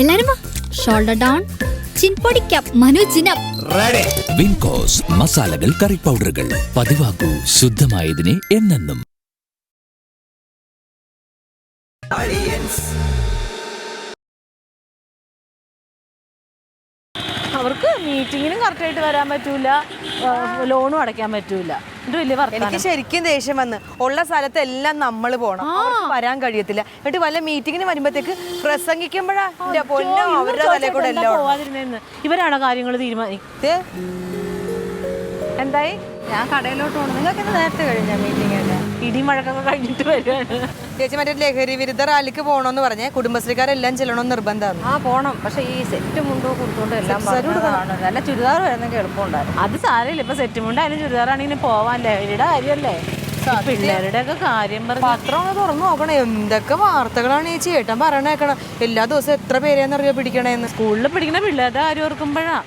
എല്ലാരും shoulder down, chin പൊടിക്കാം, Manu ചിനം. Wincos മസാലകൾ, കറി പൗഡറുകൾ. പതിവാക്കൂ ശുദ്ധമായതിനെ എന്നെന്നും. അവർക്ക് മീറ്റിങ്ങിനും കറക്റ്റായിട്ട് വരാൻ പറ്റൂല, ലോണും അടയ്ക്കാൻ പറ്റൂല. എനിക്ക് ശരിക്കും ദേഷ്യം വന്ന് ഉള്ള സ്ഥലത്ത് എല്ലാം നമ്മൾ പോണം, വരാൻ കഴിയത്തില്ല. എന്നിട്ട് വല്ല മീറ്റിങ്ങിന് വരുമ്പോഴത്തേക്ക് പ്രസംഗിക്കുമ്പോഴാ അവരുടെ തലേ കൂടെ എല്ലാം പോവാതിരുന്നെന്ന്. ഇവരാണോ കാര്യങ്ങൾ തീരുമാനിച്ചത്? എന്തായി? ഞാൻ കടയിലോട്ട് പോകണം. നിങ്ങൾക്ക് നേരത്തെ കഴിഞ്ഞ മീറ്റിംഗ് അല്ലേ? ഇടി മഴക്കൊക്കെ കഴിഞ്ഞിട്ട് വരുവാണ് ചേച്ചി. മറ്റേ ലഹരി വിരുദ്ധ റാലിക്ക് പോകണമെന്ന് പറഞ്ഞേ, കുടുംബശ്രീക്കാരെല്ലാം ചെല്ലണമെന്ന് നിർബന്ധമാണ്. ആ പോണം, പക്ഷെ ഈ സെറ്റ് മുണ്ടോ കൊടുത്തോണ്ട് എല്ലാം നല്ല ചുരിദാർ വരുന്നെങ്കിൽ എളുപ്പമുണ്ടായിരുന്നു. അത് സാരമില്ല, ഇപ്പൊ സെറ്റ് മുണ്ട് അതിന് ചുരിദാറാണെങ്കിൽ പോവാൻ ലഹരിയുടെ കാര്യമല്ലേ. പിള്ളേരുടെ ഒക്കെ കാര്യം പറഞ്ഞു പത്രം ഒന്ന് തുറന്നു നോക്കണേ, എന്തൊക്കെ വാർത്തകളാണ് ഈ ചേട്ടൻ പറയണേക്കണം. എല്ലാ ദിവസവും എത്ര പേരെന്നറിയോ പിടിക്കണേന്ന്. സ്കൂളിൽ പിടിക്കുന്ന പിള്ളേരുടെ കാര്യം ഓർക്കുമ്പോഴാ.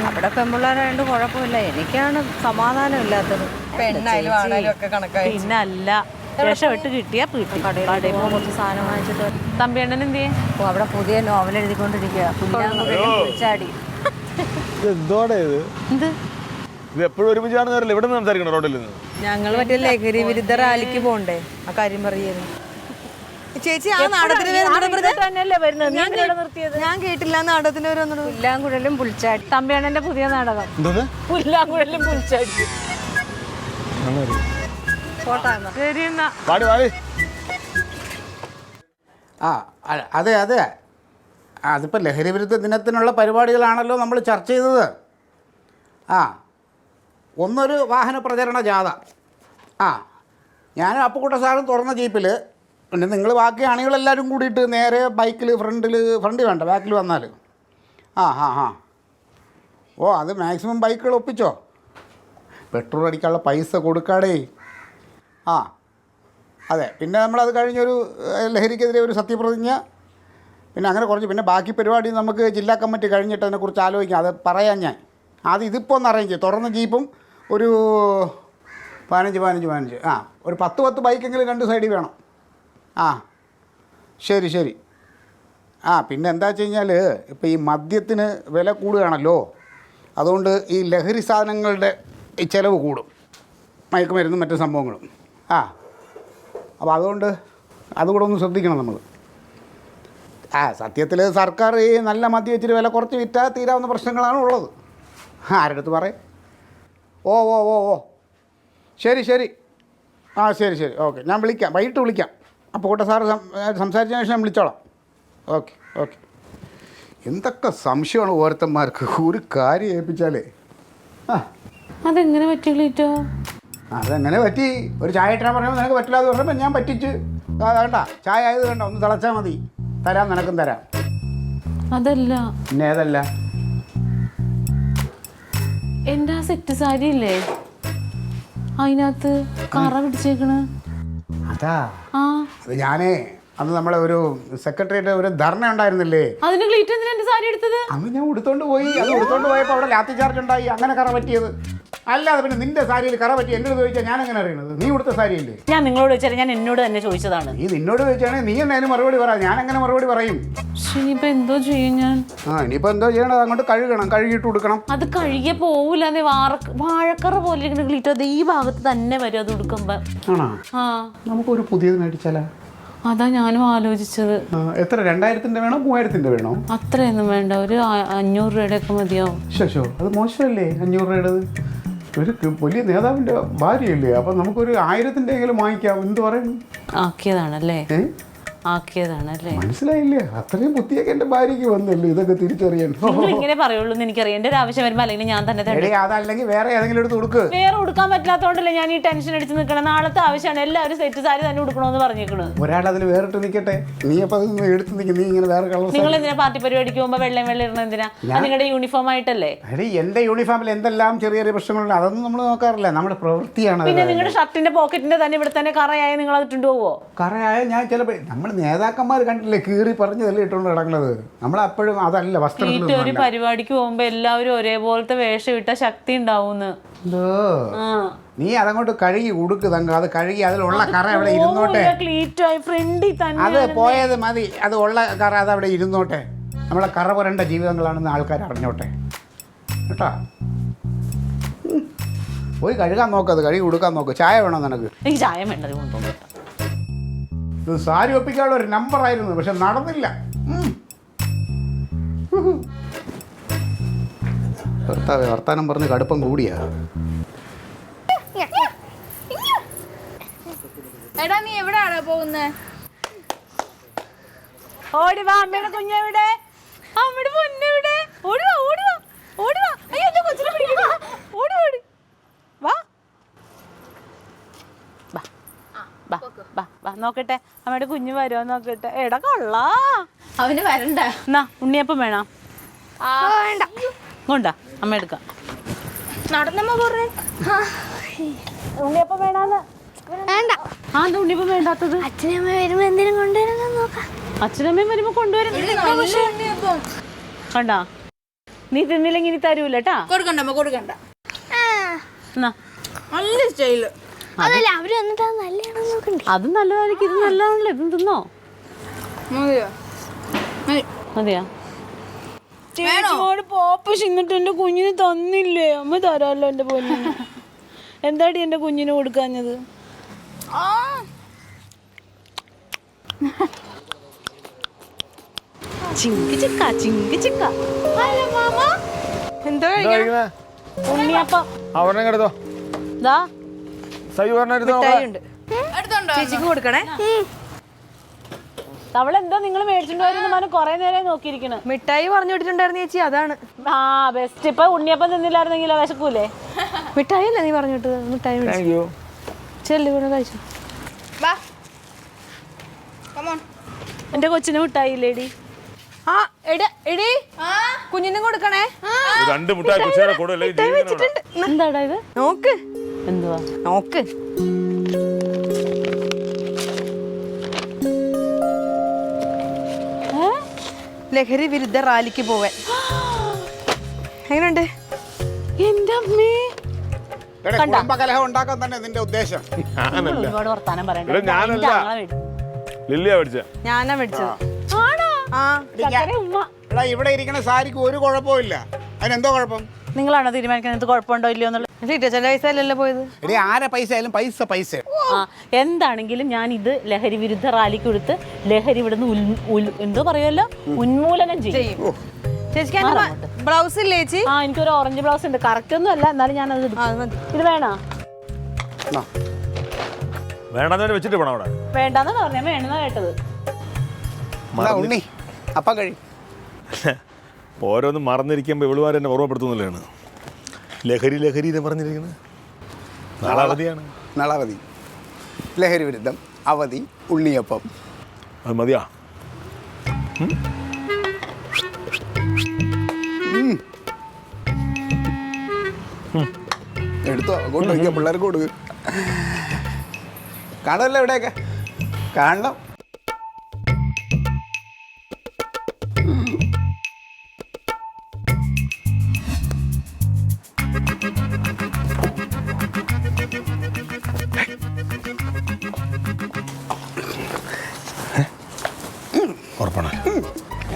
അവിടെ പെൺപിള്ളേരായതുകൊണ്ട് കുഴപ്പമില്ല, എനിക്കാണ് സമാധാനം ഇല്ലാത്തത്. പെണ്ണായാലും ആണായാലും ഒക്കെ കണക്കായി. പിന്നെ അല്ല, രക്ഷപ്പെട്ട് കിട്ടിയാ കടയിൽ കുറച്ച് സാധനം വാങ്ങിച്ചിട്ട്. തമ്പിയണ്ണൻ എന്ത് ചെയ്യും? അവിടെ പുതിയ നോവൽ എഴുതിക്കൊണ്ടിരിക്കുക, പുല്ലാങ്കുഴച്ചാടി. ഇത് എപ്പോഴും ഒരുമിച്ചാണ് നേരല്ലേ ഇവിടെ നിന്ന് സംസാരിക്കണം റോഡിൽ നിന്ന്. ഞങ്ങൾ മറ്റേ ലഹരി വിരുദ്ധ റാലിക്ക് പോണ്ടേ, ആ കാര്യം പറയുന്നു. ചേച്ചി ആ നാടകത്തിന് ഞാൻ കേട്ടില്ല. നാടകത്തിന് പേര് പുല്ലാങ്കുഴലും പുൽച്ചാടി. തമ്പിയണ്ണന്റെ പുതിയ നാടകം പുല്ലാങ്കുഴലും പുൽച്ചാടി. ശരി എന്നാ. അതെ അതെ, അതിപ്പോൾ ലഹരി വിരുദ്ധ ദിനത്തിനുള്ള പരിപാടികളാണല്ലോ നമ്മൾ ചർച്ച ചെയ്തത്. ഒന്നൊരു വാഹന പ്രചരണ ജാഥ. ഞാനും അപ്പുക്കുട്ട സാറും തുറന്ന ജീപ്പിൽ, പിന്നെ നിങ്ങൾ ബാക്കി അണികളെല്ലാവരും കൂടിയിട്ട് നേരെ ബൈക്കിൽ ഫ്രണ്ട് വേണ്ട ബാക്കിൽ വന്നാൽ. ഓ അത് മാക്സിമം ബൈക്കുകൾ ഒപ്പിച്ചോ. പെട്രോൾ അടിക്കാനുള്ള പൈസ കൊടുക്കാടേ. അതെ, പിന്നെ നമ്മളത് കഴിഞ്ഞൊരു ലഹരിക്കെതിരെ ഒരു സത്യപ്രതിജ്ഞ, പിന്നെ അങ്ങനെ കുറച്ച്, പിന്നെ ബാക്കി പരിപാടി നമുക്ക് ജില്ലാ കമ്മിറ്റി കഴിഞ്ഞിട്ട് അതിനെക്കുറിച്ച് ആലോചിക്കാം. അത് പറയാം ഞാൻ. ആദ്യം ഇതിപ്പോൾ ഒന്ന് അറേഞ്ച് ചെയ്യും. തുറന്ന ജീപ്പും ഒരു 15 ഒരു 10 ബൈക്കെങ്കിലും രണ്ട് സൈഡിൽ വേണം. ശരി. പിന്നെ എന്താ വെച്ച് കഴിഞ്ഞാൽ ഇപ്പോൾ ഈ മദ്യത്തിന് വില കൂടുകയാണല്ലോ, അതുകൊണ്ട് ഈ ലഹരി സാധനങ്ങളുടെ ഈ ചിലവ് കൂടും, മയക്കുമരുന്നും മറ്റു സംഭവങ്ങളും. അപ്പോൾ അതുകൊണ്ട് അതുകൂടെ ഒന്ന് ശ്രദ്ധിക്കണം നമ്മൾ. സത്യത്തിൽ സർക്കാർ ഈ നല്ല മദ്യം ഇച്ചിരി വില കുറച്ച് വിറ്റാൽ തീരാവുന്ന പ്രശ്നങ്ങളാണ് ഉള്ളത്. ആരുടെ അടുത്ത് പറയും? ഓ ശരി. ശരി ഓക്കെ, ഞാൻ വിളിക്കാം, വൈകിട്ട് വിളിക്കാം. അപ്പോൾ കൂട്ട സാറ് സംസാരിച്ചതിന് ശേഷം ഞാൻ വിളിച്ചോളാം. ഓക്കെ. എന്തൊക്കെ സംശയമാണ് ഓരോരുത്തന്മാർക്ക് ഒരു കാര്യം ഏൽപ്പിച്ചാലേ. അതെങ്ങനെ പറ്റി ക്ലീറ്റോ? അതെങ്ങനെ പറ്റി? ഒരു ചായ ഇട്ടാൻ പറയുമ്പോൾ നിനക്ക് പറ്റില്ല എന്ന് പറഞ്ഞപ്പോൾ ഞാൻ പറ്റിച്ച്. വേണ്ട, ചായ ആയത് വേണ്ട, ഒന്ന് തിളച്ചാൽ മതി, തരാം, നിനക്കും തരാം. അതല്ല. പിന്നെ ഏതല്ല? എൻ്റെ ആ സെറ്റ് സാരി ഇല്ലേ, അതിനകത്ത് കറ പിടിച്ചേക്കണ്. അതാ അത് ഞാനേ അന്ന് നമ്മളെ ഒരു സെക്രട്ടറിയുടെ ഒരു ധർണ ഉണ്ടായിരുന്നില്ലേ, അതിന് ക്ലീറ്റ് എന്തിനാ എൻ്റെ സാരി എടുത്തത്? അന്ന് ഞാൻ ഉടുത്തോണ്ട് പോയി. അത് ഉടുത്തോണ്ട് പോയപ്പോൾ അവിടെ ലാത്തി ചാർജ് ഉണ്ടായി, അങ്ങനെ കറ പറ്റിയത്. അല്ലാതെ പിന്നെ നിന്റെ സാരിയിൽ കറ പറ്റി എന്നോട് ചോദിച്ചാൽ ഞാൻ എങ്ങനെ അറിയണത്? നീ ഉടുത്ത സാരിയല്ലേ? ഞാൻ നിങ്ങളോട് ചോദിച്ചാൽ ഞാൻ എന്നോട് തന്നെ ചോദിച്ചതാണ്. നീ നിന്നോട് ചോദിച്ചാണെങ്കിൽ നീ എന്നെ അതിന് മറുപടി പറ, ഞാൻ എങ്ങനെ മറുപടി പറയും? ഇനിയിപ്പോ എന്തോ ചെയ്യും ഞാൻ? ഇനിയിപ്പോൾ എന്തോ ചെയ്യണത്? അങ്ങോട്ട് കഴുകണം, കഴുകിയിട്ട് കൊടുക്കണം. അത് കഴുകിയ പോവില്ല, വാഴക്കറ പോലെ ഇരിക്കുന്ന ക്ലീറ്റോ അത് ഈ ഭാഗത്ത് തന്നെ വരും. അത് ഉടുക്കുമ്പോ ആണോ? നമുക്കൊരു പുതിയത് മേടിച്ചാലോ? അതാ ഞാനും ആലോചിച്ചത്. എത്ര, 2000-ന്റെ വേണോ 3000-ന്റെ വേണോ? അത്രയൊന്നും വേണ്ട, ഒരു 500 രൂപയുടെ ഒക്കെ മതിയാവും. ശോ, അത് മോശമല്ലേ 500 രൂപയുടേത്? ഒരു വലിയ നേതാവിൻ്റെ ഭാര്യയല്ലേ, അപ്പം നമുക്കൊരു 1000-ന്റെ എങ്കിലും വാങ്ങിക്കാം. എന്ത് പറയുന്നു? ആക്കിയതാണല്ലേ? മനസ്സിലായില്ലേ? അത്രയും ബുദ്ധിയൊക്കെ എൻ്റെ ഭാര്യയ്ക്ക് വന്നല്ലേ ഇതൊക്കെ തിരിച്ചറിയാൻ. ഇങ്ങനെ പറയുള്ളൂ എന്ന് എനിക്കറിയാം. എൻ്റെ ഒരു ആവശ്യം വരുമ്പോൾ അല്ലെങ്കിൽ ഞാൻ തന്നെ അതല്ലെങ്കിൽ വേറെ ഏതെങ്കിലും എടുത്ത് കൊടുക്ക്. വേറെ കൊടുക്കാൻ പറ്റാത്തതുകൊണ്ടല്ലേ ഞാൻ ഈ ടെൻഷൻ അടിച്ച് നിൽക്കണം. നാളത്തെ ആവശ്യമാണ്, എല്ലാവരും സെറ്റ് സാരി തന്നെ കൊടുക്കണമെന്ന് പറഞ്ഞേക്കണത്. ഒരാൾ അതിൽ വേറിട്ട് നിൽക്കട്ടെ, നീ അപ്പം അതൊന്നും എടുത്ത് നിൽക്കും. നീ ഇങ്ങനെ വേറെ കളർ. നിങ്ങൾ എന്തിനാ പാർട്ടി പരിപാടിക്ക് പോകുമ്പോൾ വെള്ളം ഇടണം? എന്തിനാ? നിങ്ങളുടെ യൂണിഫോം ആയിട്ടല്ലേ? എൻ്റെ യൂണിഫോമിൽ എന്തെല്ലാം ചെറിയ ചെറിയ പ്രശ്നങ്ങളുണ്ട്, അതൊന്നും നമ്മൾ നോക്കാറില്ല. നമ്മുടെ പ്രവൃത്തിയാണ്. പിന്നെ നിങ്ങളുടെ ഷർട്ടിന്റെ പോക്കറ്റിന്റെ തന്നെ ഇവിടെ തന്നെ കറയായ നിങ്ങൾ അത് ഇട്ടുകൊണ്ട് പോവോ? കറയായ ഞാൻ ചിലപ്പോൾ നമ്മൾ നേതാക്കന്മാർ കണ്ടില്ലേ കീറി പറഞ്ഞതല്ലേ ഇട്ടുകൊണ്ട് കിടക്കുന്നത്. നമ്മളെപ്പോഴും അതല്ല വസ്ത്രം. ഒരു പരിപാടിക്ക് പോകുമ്പോ എല്ലാവരും ഒരേപോലത്തെ വേഷം ഇട്ട ശക്തി ഉണ്ടാവുന്ന്. നീ അതങ്ങോട്ട് കഴുകി ഉടുക്ക് തങ്ക. അത് കഴുകി അതിലുള്ള കറ അവിടെ ഇരുന്നോട്ടെ. അത് പോയത് മതി, അത് ഉള്ള കറ അത് അവിടെ ഇരുന്നോട്ടെ. നമ്മളെ കറ പുരണ്ട ജീവിതങ്ങളാണെന്ന് ആൾക്കാർ അറിഞ്ഞോട്ടെ കേട്ടാ. പോയി കഴുകാൻ നോക്കത്, കഴുകി കൊടുക്കാൻ നോക്ക്. ചായ വേണോ നിനക്ക്? എനിക്ക് ചായ വേണ്ടത് കൊണ്ടുപോകും. ഇത് സാരി ഒപ്പിക്കാനുള്ള ഒരു നമ്പറായിരുന്നു, പക്ഷെ നടന്നില്ല. ഭർത്താവേ വർത്താനം പറഞ്ഞ് കടുപ്പം കൂടിയാ. എടാ നീ എവിടെയാണോ പോകുന്നേ? ഓടി വാ, അമ്മയുടെ കുഞ്ഞെവിടെ? അമ്മയുടെ പൊന്നെവിടെ? ഓടി വാ, ഓടി വാ, ഓടി വാ. അയ്യോ എന്റെ കൊച്ചിനെ പിടിക്കുന്നു. ഓടി ഓടി വാ വാ വാ വാ വാ നോക്കട്ടെ അമ്മയുടെ കുഞ്ഞ് വരുമോ നോക്കട്ടെ. എടാ കൊള്ളാ, അവന് വരണ്ട. എന്നാ ഉണ്ണിയപ്പം വേണം? വേണ്ട. കൊണ്ടാ അമ്മ എടുക്കാം. നടന്നമ്മ പോറേ. ഉണ്ണിയപ്പം വേണാന്ന്. വേണ്ട. ആ എന്താ ഉണ്ണിയപ്പം വേണ്ടാത്തത്? അച്ഛനമ്മ വരുമ്പോ എന്തിനും കൊണ്ടുവരുന്ന നോക്കാം. അച്ഛനമ്മയും വരുമ്പോ കൊണ്ടുവരും. കണ്ടാ, നീ തിന്നില്ലെങ്കിൽ ഇനി തരൂല കേട്ടാ. കൊടുക്കണ്ടമ്മ കൊടുക്കണ്ട. എന്നാ നല്ല സ്റ്റൈല്. അതല്ല അവര് വന്നിട്ട് അത് നല്ലതാണോ നോക്കണ്ടേ? അത് നല്ലതായിരിക്കും, ഇത് നല്ലതാണല്ലോ. ഇതും തിന്നോ? മതിയാ? ചേച്ചിയോട് പോപ്പ് ചിന്നിട്ട് എന്റെ കുഞ്ഞിന് തന്നില്ലേ? അമ്മ തരാമല്ലോ എന്റെ പൊന്നിന്. എന്താടി എന്റെ കുഞ്ഞിന് കൊടുക്കാഞ്ഞത്? ചിങ്കി ചിക്ക ചിങ്കി ചിക്ക. ഹലോ മാമ, എന്തോ കഴിക്കണം? ഉണ്ണിയപ്പം. അവനെ എടുത്തോ. ദാ സൈ പറഞ്ഞെടുത്തോ. മിഠായി ഉണ്ട്, ചേച്ചിക്ക് കൊടുക്കണേ. അവളെന്തോ നിങ്ങൾ മേടിച്ചിട്ട് വരുന്ന കൊറേ നേരം നോക്കിയിരിക്കണ്. മിഠായി പറഞ്ഞു വിട്ടിട്ടുണ്ടായിരുന്നു ചേച്ചി, അതാണ്. ആ ബെസ്റ്റ്. ഇപ്പൊ ഉണ്ണിയപ്പം തിന്നില്ലായിരുന്നെങ്കിലോ വിശക്കൂലേ? മിഠായി അല്ലേ നീ പറഞ്ഞു വിട്ടത്? മിഠായി ചെല്ലു കൂടെ കഴിച്ചു. എന്റെ കൊച്ചിന് മിഠായില്ലേടി? ആ എടി കുഞ്ഞിനും കൊടുക്കണേ. 2 മുട്ടായി കൊച്ചിനെ കൊടുല്ലേ. എന്താടാ ഇത്? നോക്ക് എന്തുവാ? നോക്ക്. ലഹരി വിരുദ്ധ റാലിക്ക് പോവാൻ. എങ്ങനെയുണ്ട്? എന്റെ അമ്മേ, കുടുംബകലഹം ഉണ്ടാക്കാൻ തന്നെ നിന്റെ ഉദ്ദേശം? ഒരുപാട് വർത്താനം പറയണ്ട. ഇവിടെ ഞാനല്ല, ലില്ലിയാ മേടിച്ച. ഞാനാ മേടിച്ചത്. ആ എടാ ഇവിടെ ഇരിക്കുന്ന സാരിക്ക് ഒരു കുഴപ്പമില്ല, അതിനെന്തോ കുഴപ്പം? നിങ്ങളാണോ തീരുമാനിക്കുന്നത് കുഴപ്പമുണ്ടോ ഇല്ലയോ എന്നുള്ളത്? ടീച്ചറിന്റെ പൈസ അല്ലല്ലോ പോയത്. എടീ ആരെ പൈസ ആയാലും പൈസ. ആ എന്താണെങ്കിലും ഞാൻ ഇത് ലഹരി വിരുദ്ധ റാലിക്ക് കൊടുത്ത് ലഹരി ഇവിടുന്ന് എന്തോ പറയുമല്ലോ ഉന്മൂലനം ചെയ്യും. ചേച്ചിക്ക് ബ്ലൗസ് ഇല്ലേ ചേച്ചി? ആ എനിക്കൊരു ഓറഞ്ച് ബ്ലൗസ് ഉണ്ട്. കറക്റ്റ് ഒന്നും അല്ല, എന്നാലും ഞാൻ അത് ഇത് വേണോ? വേണ്ടെന്ന് വെച്ചിട്ട് പോണം അവിടെ. വേണ്ടെന്ന് പറഞ്ഞാൽ വേണമെന്നാ കേട്ടത്. ഉണ്ണി അപ്പം കഴി. ഓരോന്നും മറന്നിരിക്കുമ്പോൾ ഇവളുമാരെ എന്നെ ഓർമ്മപ്പെടുത്തുന്നില്ലാണ്. ലഹരി എന്ന് പറഞ്ഞിരിക്കുന്നത്. നാളെ അവധിയാണ്. നാളെ അവധി. ലഹരി വിരുദ്ധം അവധി, ഉണ്ണിയപ്പം. അത് മതിയാ? എടുത്തോ, കൊണ്ട് വയ്ക്കാം, പിള്ളേർക്ക് കൊടുക്ക്. കാണുമല്ലോ ഇവിടെയൊക്കെ, കാണണം.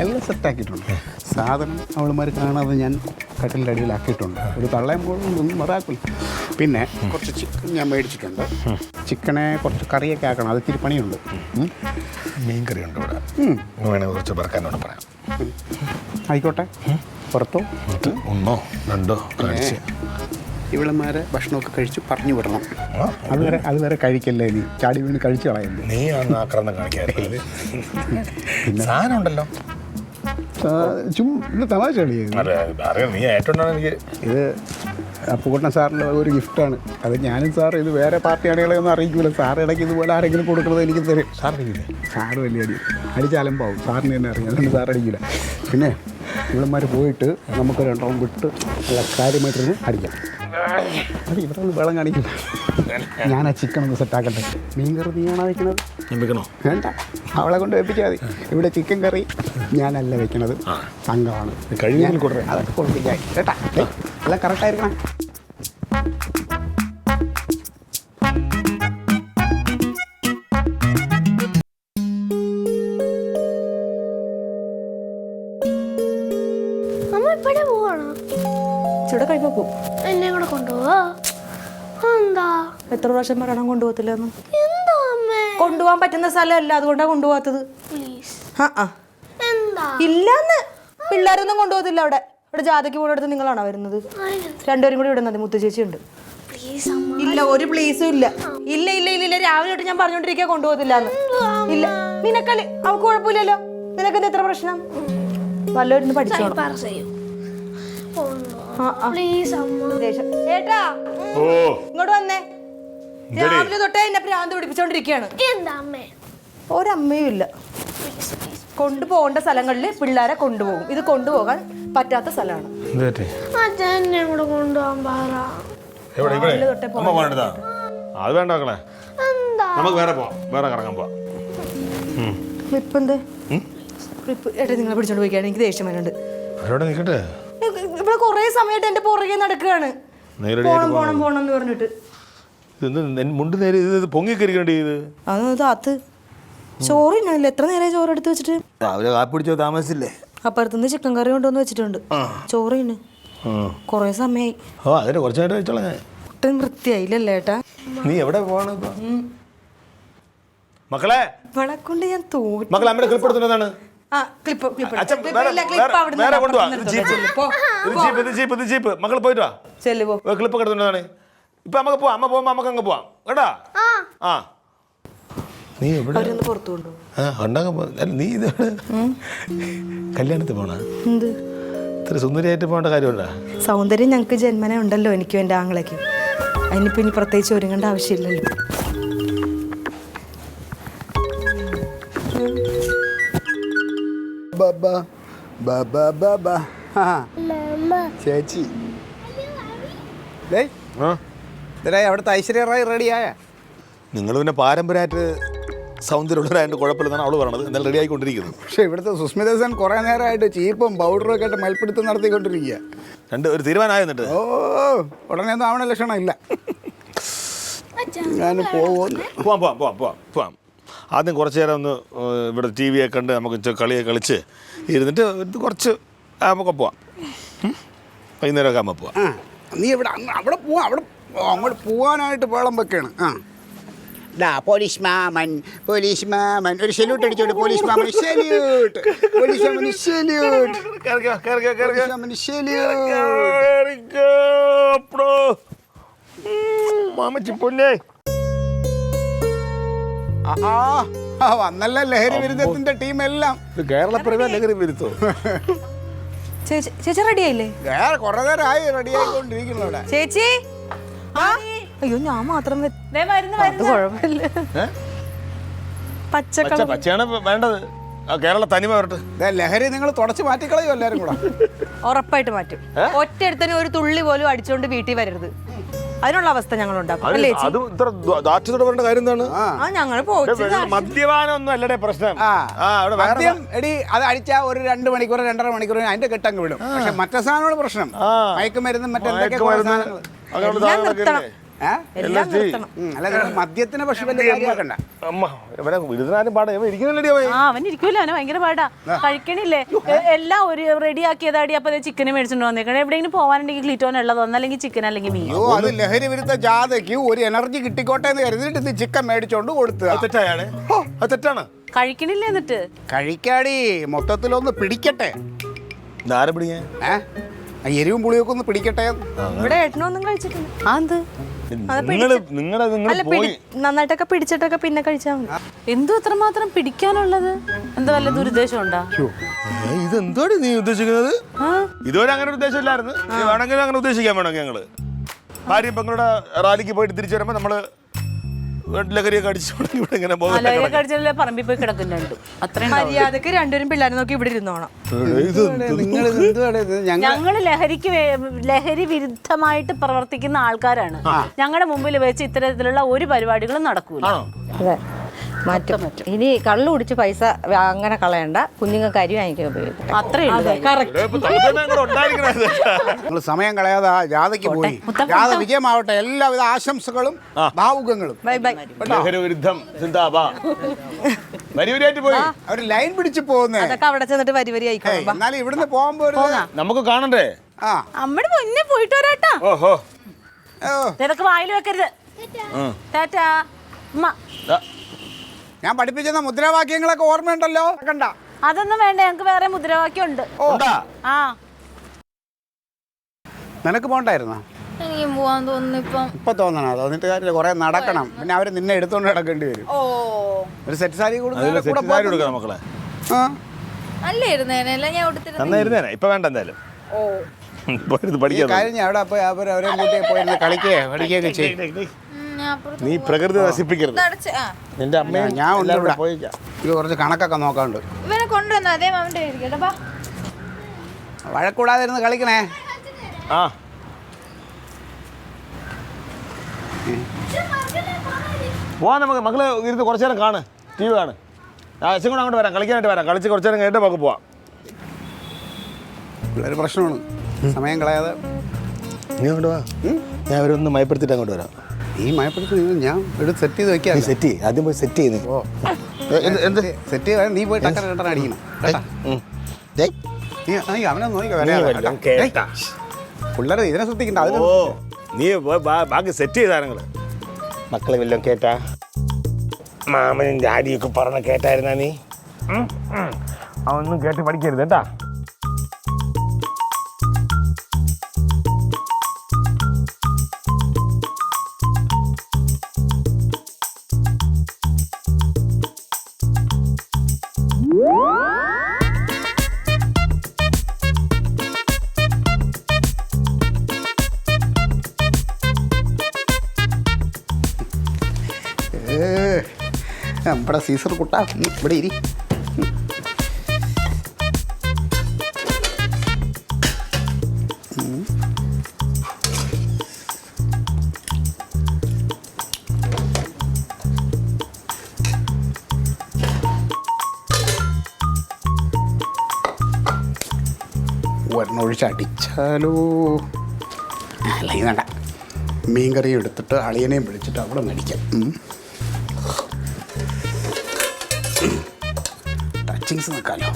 എല്ലാം സെറ്റാക്കിയിട്ടുണ്ട്. സാധനം അവളുമാർ കാണാതെ ഞാൻ കട്ടിലിൻ്റെ അടിയിലാക്കിയിട്ടുണ്ട്. ഒരു തള്ളയും പോലും ഒന്നും വരാക്കില്ല. പിന്നെ കുറച്ച് ചിക്കൻ ഞാൻ മേടിച്ചിട്ടുണ്ട്. ചിക്കനെ കുറച്ച് കറിയൊക്കെ ആക്കണം, അത് ഇത്തിരി പണിയുണ്ട്. മീൻ കറി ഉണ്ട് ഇവിടെ, വേണേൽ കുറച്ച് പറക്കാനോട് പറയാം. ആയിക്കോട്ടെ, പുറത്തോ 1 2 കാണിച്ച് ഇവളന്മാരെ ഭക്ഷണമൊക്കെ കഴിച്ച് പറഞ്ഞു വിടണം. അതുവരെ കഴിക്കല്ലേ നീ, ചാടി വീണ് കഴിച്ചു കളയല്ലേ. നീ ആണ് ആക്രമണം കാണിക്കാറില്ല. സാധനം ഉണ്ടല്ലോ, ചുമ്മാ തമാശ കളിയായിരുന്നു. നീ ഏറ്റവും എനിക്ക് ഇത് അപ്പുകുട്ടൻ സാറിൻ്റെ ഒരു ഗിഫ്റ്റാണ്. അത് ഞാനും സാർ ഇത് വേറെ പാർട്ടി അണികളെയൊന്നും അറിയിക്കില്ല. സാർ ഇടയ്ക്ക് ഇതുപോലെ ആരെങ്കിലും കൊടുക്കുന്നത് എനിക്ക് തരും. സാറ് വലിയ അടിച്ചാലും പാവും, സാറിന് തന്നെ അറിയാം, അതുകൊണ്ട് സാർ അടിക്കില്ല. പിന്നെ ഇവളന്മാർ പോയിട്ട് നമുക്ക് 2 റൗണ്ട് വിട്ട് നല്ല കാര്യമായിട്ടിരുന്ന് അടിക്കാം. അത് ഇവിടെ ഒന്ന് വെള്ളം കാണിക്കില്ല. ഞാൻ ആ ചിക്കൻ ഒന്ന് സെറ്റാക്കട്ടെ. മീൻ കറി നീയാണോ വെക്കുന്നത്? വേണ്ട, അവളെ കൊണ്ട് വെപ്പിച്ചാൽ മതി. ഇവിടെ ചിക്കൻ കറി ഞാനല്ല വെക്കണത്, സംഘമാണ്. അതൊക്കെ കൊടുക്കില്ല കേട്ടാ. എല്ലാം കറക്റ്റായിരിക്കണം. ഇപ്പഴേ പോവാണോ? ചൂടെ കഴിയുമ്പോ പോകും. എന്നെ കൂടെ കൊണ്ടുപോവാ? എന്താ? എത്ര പ്രാവശ്യം പറയണം കൊണ്ടുപോകത്തില്ലെന്ന്? എന്താ അമ്മേ? കൊണ്ടുപോകാൻ പറ്റുന്ന സ്ഥലമല്ല, അതുകൊണ്ടാണ് കൊണ്ടുപോകാത്തത്. പ്ലീസ്. ആ എന്താ? ഇല്ലാന്ന്. പിള്ളേരൊന്നും കൊണ്ടുപോകത്തില്ല അവിടെ. ഇവിടെ ജാഥയ്ക്ക് പോകുന്നിടത്ത് നിങ്ങളാണോ വരുന്നത്? രണ്ടുപേരും കൂടി ഇവിടെ മുത്തു ചേച്ചി ഉണ്ട്. പ്ലീസ് അമ്മ. ഇല്ല, ഒരു പ്ലീസും ഇല്ല. ഇല്ല ഇല്ല ഇല്ല ഇല്ല രാവിലെ തൊട്ട് ഞാൻ പറഞ്ഞോണ്ടിരിക്കുക കൊണ്ടുപോകത്തില്ലാന്ന്. ഇല്ല, നിനക്കല്ലേ അവൾക്ക് കുഴപ്പമില്ലല്ലോ. നിനക്കെന്താ എത്ര പ്രശ്നം? വല്ലവരും പഠിച്ചോണം. പ്ലീസ് അമ്മ. ഏട്ടാ ഓ ഇങ്ങോട്ട് വന്നേ. രാവിലെ തൊട്ടേ എന്നെ ഭ്രാന്ത് പിടിപ്പിച്ചോണ്ടിരിക്കുകയാണ്. എന്താ അമ്മേ? ഒരമ്മയും ഇല്ല. കൊണ്ടുപോകേണ്ട സ്ഥലങ്ങളിൽ പിള്ളേരെ കൊണ്ടുപോകും. ഇത് കൊണ്ടുപോകാൻ പറ്റാത്ത സ്ഥലമാണ്. അച്ഛൻ എന്നെ കൂടെ കൊണ്ടുപോകാൻ പറ. എവിടെ ഇവിടെ അമ്മ പോകേണ്ടതാ? അത് വേണ്ട മക്കളെ, എന്താ? നമുക്ക് വേറെ പോവാം, വേറെ കറങ്ങാൻ പോവാം. ക്ലിപ്പ് എന്തേ? ക്ലിപ്പ് ഏട്ടാ നിങ്ങളെ പിടിച്ചോണ്ട് പോയിക്കാണ്. എനിക്ക് ദേഷ്യം വരുന്നുണ്ട്. അവരോടെ നിൽക്കട്ടെ. ഇവിടെ കുറേ സമയമായിട്ട് എന്റെ പുറകെ നടക്കുകയാണ്. പോണം പോണം പോണം എന്ന് പറഞ്ഞിട്ട്. മുണ്ട് നേരെ ഇത് പൊങ്ങിക്കരിക്കണ്ടേ? ഇത് അത് താത്ത് ചോറ് ഇല്ല. എത്ര നേരം ചോറ് എടുത്ത് വെച്ചിട്ട്? രാവിലെ കാപ്പി പിടിച്ചോ, താമസിച്ചില്ലേ? അപ്പുറത്തുനിന്ന് ചിക്കൻ കറി കൊണ്ടുവന്ന് വെച്ചിട്ടുണ്ട്. ചോറ് ഇന്ന് കൊറേ സമയായി. ഓ അതിന് കുറച്ചായിട്ട് കഴിച്ചോളാം ഞാൻ. ഒട്ടും വൃത്തിയായില്ലല്ലേ ഏട്ടാ? നീ എവിടെ പോവാണ് മക്കളെ? ഇവളെ കൊണ്ട് ഞാൻ തോറ്റു. മക്കളെ അമ്മയുടെ ക്ലിപ്പ് എടുത്തിട്ടാണ്. മക്കൾ പോയിട്ട് വാ. ക്ലിപ്പ് എടുത്തിട്ടാണ്. ഇപ്പൊ നമുക്ക് പോവാം. അമ്മ പോകുമ്പോ നമുക്ക് അങ്ങ് പോവാം കേട്ടാ. ആ നീ എവിടെ? പുറത്തു കൊണ്ടുപോകും. നീ ഇതാണ് കല്യാണത്തിൽ പോണ? എന്ത് ഇത്ര സുന്ദരിയായിട്ട് പോകേണ്ട കാര്യമുണ്ടാ? സൗന്ദര്യം ഞങ്ങൾക്ക് ജന്മന ഉണ്ടല്ലോ, എനിക്കും എൻ്റെ ആങ്ങളേക്കും. അതിനിപ്പോ ഇനി പ്രത്യേകിച്ച് ഒരുങ്ങേണ്ട ആവശ്യമില്ലല്ലോ. ചേച്ചി അവിടുത്തെ ഐശ്വര്യ റായ് റെഡിയായ? നിങ്ങൾ പിന്നെ പാരമ്പര്യമായിട്ട് സൗന്ദര്യമുള്ളവരായിട്ട് കുഴപ്പമില്ലെന്നാണ് അവള് പറയണത്. എന്നാലും റെഡി ആയിക്കൊണ്ടിരിക്കുന്നത്. പക്ഷെ ഇവിടുത്തെ സുസ്മിത സെൻ കുറേ നേരമായിട്ട് ചീപ്പും പൗഡറും ഒക്കെ ആയിട്ട് മൽപ്പിടുത്തം നടത്തിക്കൊണ്ടിരിക്കുക. ഒരു തീരുമാനമായി എന്നിട്ട്? ഓ ഉടനെ ഒന്നും ആവണ ലക്ഷണം ഇല്ല. ഞാൻ പോവാം. ആദ്യം കുറച്ച് നേരം ഒന്ന് ഇവിടെ ടി വിയെ കണ്ട് നമുക്ക് കളിയൊക്കെ കളിച്ച് ഇരുന്നിട്ട് കുറച്ച് നമുക്ക് പോവാം. വൈകുന്നേരമൊക്കെ ആകുമ്പോൾ പോവാം. നീ ഇവിടെ അവിടെ പോവാം. അവിടെ അങ്ങോട്ട് പോവാനായിട്ട് വേളം വെക്കാണ്. പോലീസ് മാമൻ ഒരു സല്യൂട്ട് അടിച്ചോണ്ട്. പോലീസ് മാമൻ സല്യൂട്ട്. പോലീസ് മാമൻ സല്യൂട്ട്. വന്നല്ല ലഹരി വിരുദ്ധത്തിന്റെ ടീം എല്ലാം. കേരള പ്രവേ ലഹരി വിരുദ്ധോ? ചേച്ചി റെഡി ആയില്ലേ? വേറെ കുറെ നേരമായി റെഡി ആയിക്കൊണ്ടിരിക്കുന്നു അവിടെ. ചേച്ചി അയ്യോ ഞാൻ മാത്രം കുഴപ്പമില്ല. പച്ചയാണ് വേണ്ടത്. കേരള തനിമ വരട്ടെ. ലഹരി നിങ്ങൾ തുടച്ച് മാറ്റിക്കളയോ എല്ലാരും കൂടെ? ഉറപ്പായിട്ട് മാറ്റും. ഒറ്റയെടുത്തന്നെ ഒരു തുള്ളി പോലും അടിച്ചോണ്ട് വീട്ടിൽ വരരുത്. അതിനുള്ള അവസ്ഥ ഞങ്ങൾ ഉണ്ടാക്കും. മദ്യപാനൊന്നും അല്ലടേ പ്രശ്നം. എടി അത് അടിച്ചാൽ ഒരു 2 മണിക്കൂർ 2.5 മണിക്കൂർ അതിന്റെ കെട്ടങ്ങ് വിടും. പക്ഷെ മറ്റേ സാധനമാണ് പ്രശ്നം. മയക്കുമരുന്നും മറ്റെന്തൊക്കെ അല്ല മദ്യത്തിന് പക്ഷെ വലിയ കാര്യമാക്കണ്ട. അവനിരിക്കൂല, അവന് ഭയങ്കര പാടാ. കഴിക്കണില്ലേ എല്ലാം ഒരു റെഡി ആക്കിയതാടി. അപ്പൊ ചിക്കന് മേടിച്ചോണ്ട് വന്നേക്കണേ. എവിടെയെങ്കിലും പോവാനുണ്ടെങ്കിൽ ക്ലീറ്റോൻ ഉള്ളത് ഒന്നല്ലെങ്കിൽ ചിക്കൻ അല്ലെങ്കിൽ മീൻ. അത് ലഹരി വിരുദ്ധ ജാഥയ്ക്ക് ഒരു എനർജി കിട്ടിക്കോട്ടെ എന്ന് കരുതിയിട്ട് ഇത് ചിക്കൻ മേടിച്ചോണ്ട് കൊടുത്തു. തെറ്റാണ്. കഴിക്കണില്ലേ? എന്നിട്ട് കഴിക്കാടി മൊത്തത്തിലൊന്ന് പിടിക്കട്ടെ. എരിവും പുളിയൊക്കെ ഒന്ന് പിടിക്കട്ടെ. ഇവിടെ ഏട്ടനൊന്നും കഴിച്ചിട്ടില്ല. നന്നായിട്ടൊക്കെ പിടിച്ചിട്ടൊക്കെ പിന്നെ കഴിച്ചാൽ മതി. എന്തോ അത്രമാത്രം പിടിക്കാനുള്ളത്? എന്താ വല്ല ദുരുദ്ദേശം ഉണ്ടാ? ഇതെന്തോടി നീ ഉദ്ദേശിക്കുന്നത്? ഇതുവരെ അങ്ങനെ ഒരു ഉദ്ദേശം ഇല്ലായിരുന്നു. വേണമെങ്കിൽ അങ്ങനെ ഉദ്ദേശിക്കാൻ വേണമെങ്കിൽ ഞങ്ങള് ഭാര്യ പെങ്ങളുടെ റാലിക്ക് പോയിട്ട് തിരിച്ചു വരുമ്പോ നമ്മള് ലഹരിയൊക്കെ അടിച്ചു പറമ്പിൽ പോയി കിടക്കുന്നുണ്ട്. മര്യാദക്ക് രണ്ടുപേരും പിള്ളേരെ നോക്കി ഇവിടെ ഇരുന്നോണം. ഞങ്ങള് ലഹരി വിരുദ്ധമായിട്ട് പ്രവർത്തിക്കുന്ന ആൾക്കാരാണ്. ഞങ്ങളുടെ മുമ്പിൽ വെച്ച് ഇത്തരത്തിലുള്ള ഒരു പരിപാടികളും നടക്കൂല. അതെ മാറ്റും. ഇനി കള്ളു കുടിച്ച് പൈസ അങ്ങനെ കളയണ്ട. കുഞ്ഞുങ്ങൾക്ക് അരി വാങ്ങിക്കാൻ ഉപയോഗിക്കും. അത്രേ നിങ്ങൾ സമയം കളയാതെ ജാഥയ്ക്ക് പോയി. ജാഥ വിജയമാവട്ടെ. എല്ലാവിധ ആശംസകളും ഭാവുകങ്ങളും. Bye bye. ലഹരി വിരുദ്ധം സിന്ദാബാദ്. വരിവരിയായിട്ട് പോയി. അവർ ലൈൻ പിടിച്ച് പോകുന്നേ. അതൊക്കെ അവിടെ ചെന്നിട്ട് വരി വരി ആയിക്കോളും. എന്നാലും ഇവിടുന്ന് പോകുമ്പോ നമുക്ക് കാണണ്ടേ? ആ അമ്മയുടെ മുന്നേ പോയിട്ട് വരാട്ടാ. ഓഹോ. ഇതൊക്കെ വായിൽ വെക്കരുത്. ടാറ്റാ ഉമ്മ. ഞാൻ പഠിപ്പിച്ചെന്ന മുദ്രാവാക്യങ്ങളൊക്കെ ഓർമ്മയുണ്ടല്ലോ. കണ്ട അതൊന്നും വേണ്ട, ഞങ്ങൾക്ക് വേറെ മുദ്രാവാക്യം ഉണ്ട്. ആ നിനക്ക് പോണ്ടായിരുന്നോ? എനിക്ക് പോവാൻ തോന്നുന്നു ഇപ്പം. ഇപ്പൊ തോന്നണോ? തോന്നിട്ട് കാര്യമില്ല, കുറെ നടക്കണം. പിന്നെ അവര് നിന്നെ എടുത്തോണ്ട് നടക്കേണ്ടി വരും. ഒരു സെറ്റ് സാരി കൊടുക്കാം മക്കളെ. നല്ലായിരുന്നേനല്ല ഞാൻ കൊടുത്തിരുന്നു. നന്നായിരുന്നേനെ. ഇപ്പൊ വേണ്ട എന്തായാലും. പഠിക്കാൻ കഴിഞ്ഞ അവിടെ പോയി അവരെ കൂട്ടി പോയിരുന്ന് കളിക്കുകയോ പഠിക്കുകയൊക്കെ ചെയ്യും. നീ പ്രകൃതി നശിപ്പിക്കരുത്. നിന്റെ അമ്മയും ഞാൻ എല്ലാവരും പോയിക്കാം. ഇത് കുറച്ച് കണക്കൊക്കെ നോക്കാണ്ട്. ഇവനെ കൊണ്ടുവന്ന അതേ മാമന്റെ ഇരിക്കട്ടെ. വഴക്കൂടാതെ ഇരുന്ന് കളിക്കണേ. ആ പോവാൻ നമുക്ക്. മക്കള് ഇരുന്ന് കുറച്ചു നേരം കാണ്, ടി വി കാണ്. അച്ഛൻ കൂടെ അങ്ങോട്ട് വരാം, കളിക്കാനായിട്ട് വരാം. കളിച്ച് കുറച്ചു നേരം കഴിഞ്ഞിട്ട് നമുക്ക് പോവാം. ഒരു പ്രശ്നമാണ്, സമയം കളയാതെ. നീ അങ്ങോട്ട് വാ, ഞാൻ അവരൊന്ന് മയപ്പെടുത്തിട്ട് അങ്ങോട്ട് വരാം. ഈ മയപ്പെടുത്തി ഞാൻ എടുത്ത് സെറ്റ് ചെയ്ത് വെക്കാം. സെറ്റ് ചെയ്യും, ആദ്യം പോയി സെറ്റ് ചെയ്യുന്നു. ഓ എന്ത് സെറ്റ് ചെയ്താൽ നീ പോയി ടക്കർ കെട്ടൻ അടിക്കണം. നീ അവനെ നോക്കിക്കോ. പിള്ളേരെ ഇതിനെ ശ്രദ്ധിക്കണ്ട. അതിന് ഓ നീ ബാക്കി സെറ്റ് ചെയ്ത സാധനങ്ങൾ മക്കളെ വല്ലതും കേട്ടാ? മാമനും ഡാഡിയൊക്കെ പറഞ്ഞ കേട്ടായിരുന്നാ നീ? അവനൊന്നും കേട്ട് പഠിക്കരുത് കേട്ടാ. നമ്മുടെ സീസർ കുട്ടാ ഇവിടെ ഇരി. ഒരെണ്ണൊഴിച്ചടിച്ചാലോ? അല്ലെങ്കിൽ വേണ്ട, മീൻകറി എടുത്തിട്ട് അളിയനെയും വിളിച്ചിട്ട് അവിടെ നടിക്കാം. ടച്ചിങ്സ് നിൽക്കാമല്ലോ.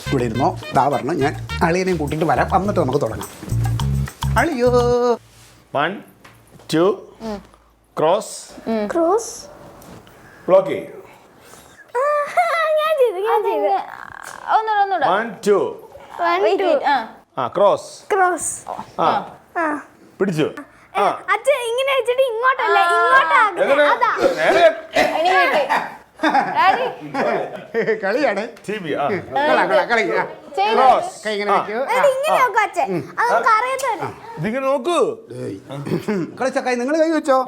ഇവിടെ ഇരുന്നോ, ഇതാ പറഞ്ഞു. ഞാൻ അളിയനെയും കൂട്ടിയിട്ട് വരാം, വന്നിട്ട് നമുക്ക് തുടങ്ങാം. അളിയോ 1 2 ക്രോസ് ക്രോസ് ബ്ലോക്ക് ചെയ്യും. ഞാൻ ചെയ്തു 1 2 ക്രോസ് ക്രോസ്. പിടിച്ചു. അച്ഛൻ ഇങ്ങനെ വെച്ചിട്ട് ഇങ്ങോട്ടല്ല കളിയാണ്. കളി കൈ ഇങ്ങനെ വെക്കൂ. ഇതിങ്ങനെ നോക്കൂ. കളിച്ച കൈ നിങ്ങൾ കൈ വെച്ചോ.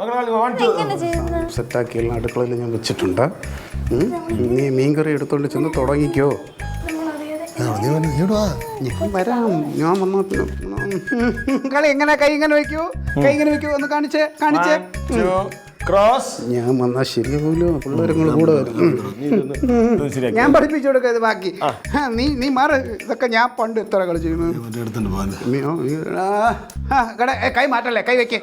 സെറ്റാക്കി എല്ലാം അടുക്കളയിൽ ഞാൻ വെച്ചിട്ടുണ്ട്. നീ മീൻകറി എടുത്തോണ്ട് ചെന്ന് തുടങ്ങിക്കോ. ഞാൻ വരാം. ഞാൻ വന്ന കളി എങ്ങനെ കൈ ഇങ്ങനെ വെക്കൂ, കൈ ഇങ്ങനെ വെക്കൂ. ഒന്ന് കാണിച്ചേ. ക്രോസ്. ഞാൻ വന്നാൽ ശരിയാവൂലോ, പിള്ളേരങ്ങൾ കൂടെ വരും. ഞാൻ പഠിപ്പിച്ചു കൊടുക്കുക ഇത് ബാക്കി. നീ മാറ്. ഇതൊക്കെ ഞാൻ പണ്ട് എത്ര കളിച്ചിരുന്നു. കൈ മാറ്റല്ലേ, കൈ വെക്കേ.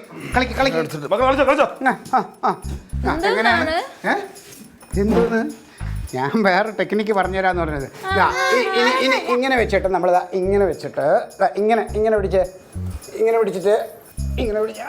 എന്തോന്ന് ഞാൻ വേറെ ടെക്നിക്ക് പറഞ്ഞുതരാന്ന് പറഞ്ഞത്. ഇനി ഇങ്ങനെ വെച്ചിട്ട് നമ്മളിതാ ഇങ്ങനെ വെച്ചിട്ട് ഇങ്ങനെ പിടിച്ച് ഇങ്ങനെ പിടിച്ചിട്ട് ഇങ്ങനെ പിടിച്ച്.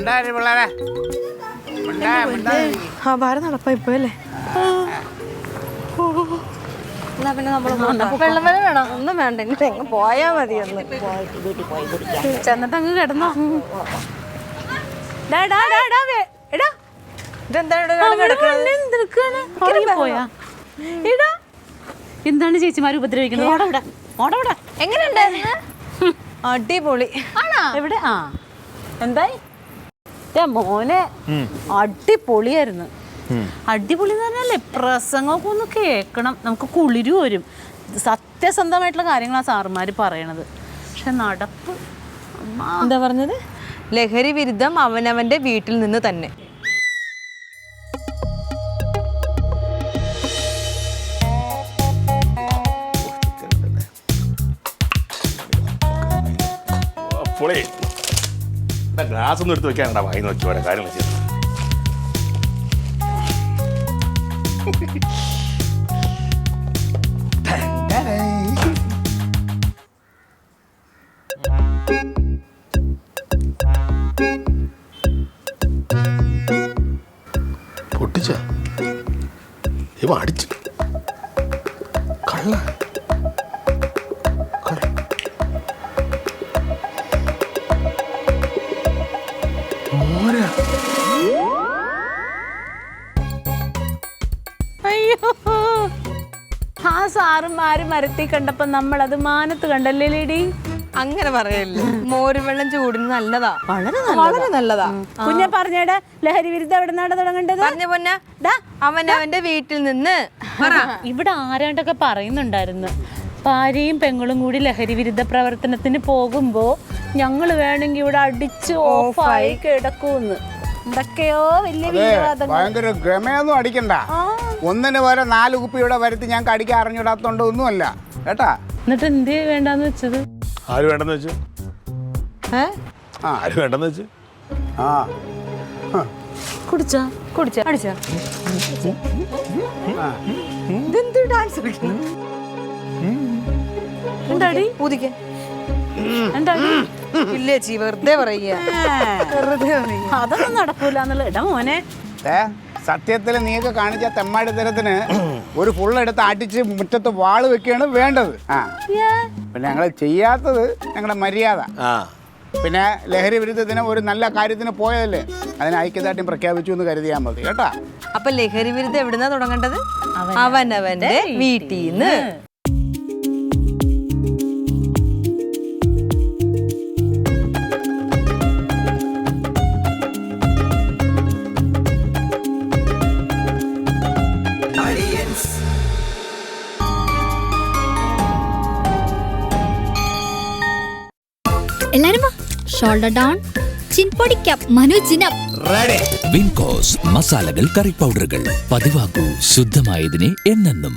ഡാഡി പിള്ളേരെ ആ ഭാരം നടപ്പാ ഇപ്പൊ അല്ലേ? എന്നാ പിന്നെ നമ്മൾ വെള്ളം വേണം ഒന്നും വേണ്ട ഇങ്ങനെ എങ്ങ് പോയാ മതി ഒന്ന് വീട്ടിൽ പോയി കുടിക്കാം. ചെന്നിട്ട് അങ്ങ് കിടന്നോ. എന്താണ് ചേച്ചിമാര് ഉപദ്രവിക്കുന്നത്? എങ്ങനെയുണ്ടായിരുന്നു? അടിപൊളി. എവിടെ? ആ എന്തായി മോനെ? അടിപൊളിയായിരുന്നു. അടിപൊളി എന്ന് പറഞ്ഞാലേ പ്രസംഗമൊക്കെ ഒന്ന് കേൾക്കണം, നമുക്ക് കുളിര് വരും. സത്യസന്ധമായിട്ടുള്ള കാര്യങ്ങളാണ് സാറുമാര് പറയണത്. പക്ഷെ നടപ്പ് എന്താ പറഞ്ഞത്? ലഹരി വിരുദ്ധം അവനവന്റെ വീട്ടിൽ നിന്ന് തന്നെ. ഗ്ലാസ് ഒന്നും എടുത്ത് വെക്കാനുണ്ടാ, വായി നോക്കി ഓരോ കാര്യങ്ങൾ ചെയ്തു. പൊട്ടിച്ച ഇവ അടിച്ചു കള്ള അയ്യോ, ആ സാറുമാര് മരത്തിൽ കണ്ടപ്പോ നമ്മളത് മാനത്ത് കണ്ടല്ലേ ലേഡി? അങ്ങനെ പറയല്ലേ, മോരുവെള്ളം ചൂടിന് നല്ലതാ, വളരെ നല്ലതാ. കുഞ്ഞെ പറഞ്ഞേടാ, ലഹരി വിരുദ്ധം എവിടെ നിന്നാണ് തുടങ്ങേണ്ടത്? പറഞ്ഞ പൊന്ന അവനവന്റെ വീട്ടിൽ നിന്ന്. ഇവിടെ ആരാണ്ടൊക്കെ പറയുന്നുണ്ടായിരുന്നു, ഭാര്യയും പെങ്ങളും കൂടി ലഹരി വിരുദ്ധ പ്രവർത്തനത്തിന് പോകുമ്പോ ഞങ്ങൾ വേണമെങ്കിൽ ഇവിടെ അടിച്ച് ഓഫായി കിടക്കൂന്ന്. എന്തൊക്കെയോ വലിയ ഭയങ്കര ഗമയൊന്നും അടിക്കണ്ട. ഒന്നിന് പോലെ 4 കുപ്പി ഇവിടെ വരുത്തി ഞങ്ങൾക്ക് അടിക്കാൻ അറിഞ്ഞിടാത്തോണ്ട് ഒന്നുമല്ല കേട്ടാ. എന്നിട്ട് എന്ത് വേണ്ടെന്ന് വെച്ചത്? ആര് വേണ്ടെന്ന് വെച്ചു? ആര് വേണ്ടെന്ന് വെച്ചു? ആ കുടിച്ചാ അടിച്ചാ ഇതെന്ത് ഡാൻസ് കളിക്കുന്നു? എന്താടി ഊതിക്ക എന്താടി? ഇല്ലേ ചീ, വെറുതെ പറയുക. അതൊന്നും നടക്കൂല എന്നുള്ള. ഇടാ മോനെ, സത്യത്തിൽ നീയൊക്കെ കാണിച്ച തെമ്മാടി തരത്തിന് ഒരു ഫുള്ളെടുത്ത് അടിച്ച് മുറ്റത്ത് വാള് വെക്കുകയാണ് വേണ്ടത്. ആ പിന്നെ ഞങ്ങൾ ചെയ്യാത്തത് ഞങ്ങളുടെ മര്യാദ. പിന്നെ ലഹരി വിരുദ്ധത്തിന് ഒരു നല്ല കാര്യത്തിന് പോയതല്ലേ, അതിന് ഐക്യദാർഢ്യം പ്രഖ്യാപിച്ചു എന്ന് കരുതിയാൽ മതി കേട്ടാ. അപ്പൊ ലഹരി വിരുദ്ധം എവിടുന്നാ തുടങ്ങേണ്ടത്? അവനവന്റെ വീട്ടിൽ നിന്ന്. എല്ലാരും വാ. Shoulder down, ചിൻപൊടിക്കാം മനുജിനം. വിൻകോസ് മസാലകൾ കറി പൗഡറുകൾ. പതിവാക്കൂ ശുദ്ധമായതിനെ എന്നെന്നും.